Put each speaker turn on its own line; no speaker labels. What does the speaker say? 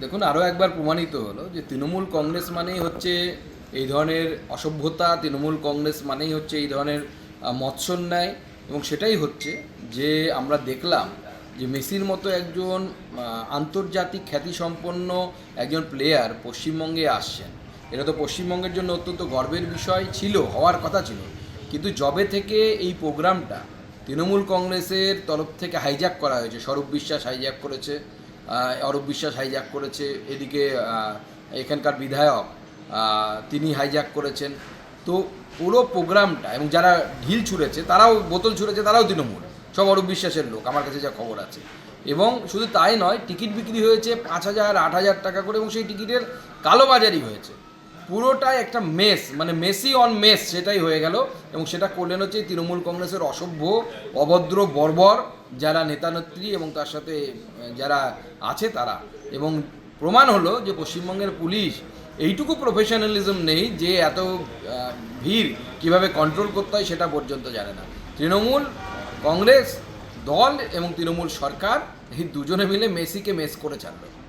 দেখুন, আরও একবার প্রমাণিত হলো যে তৃণমূল কংগ্রেস মানেই হচ্ছে এই ধরনের অসভ্যতা, তৃণমূল কংগ্রেস মানেই হচ্ছে এই ধরনের মৎসন্যায়। এবং সেটাই হচ্ছে যে আমরা দেখলাম যে মেসির মতো একজন আন্তর্জাতিক খ্যাতিসম্পন্ন একজন প্লেয়ার পশ্চিমবঙ্গে আসছেন। এটা তো পশ্চিমবঙ্গের জন্য অত্যন্ত গর্বের বিষয় ছিল, হওয়ার কথা ছিল। কিন্তু যবে থেকে এই প্রোগ্রামটা তৃণমূল কংগ্রেসের তরফ থেকে হাইজ্যাক করা হয়েছে, স্বরূপ বিশ্বাস হাইজ্যাক করেছে, অরূপ বিশ্বাস হাইজ্যাক করেছে, এদিকে এখানকার বিধায়ক তিনি হাইজ্যাক করেছেন। তো পুরো প্রোগ্রামটা, এবং যারা ঢিল ছুঁড়েছে তারাও, বোতল ছুঁড়েছে তারাও তৃণমূল, সব অরূপ বিশ্বাসের লোক, আমার কাছে যা খবর আছে। এবং শুধু তাই নয়, টিকিট বিক্রি হয়েছে 5,000 8,000 টাকা করে, এবং সেই টিকিটের কালোবাজারি হয়েছে। পুরোটাই একটা মেস, মানে মেসি অন মেস সেটাই হয়ে গেল। এবং সেটা করলেন হচ্ছে তৃণমূল কংগ্রেসের অসভ্য, অভদ্র, বর্বর যারা নেতানেত্রী এবং তার সাথে যারা আছে তারা। এবং প্রমাণ হলো যে পশ্চিমবঙ্গের পুলিশ এইটুকু প্রফেশনালিজম নেই যে এত ভিড় কিভাবে কন্ট্রোল করতে হয় সেটা পর্যন্ত জানে না। তৃণমূল কংগ্রেস দল এবং তৃণমূল সরকার এই দুজনে মিলে মেসিকে মেস করে ছাড়লো।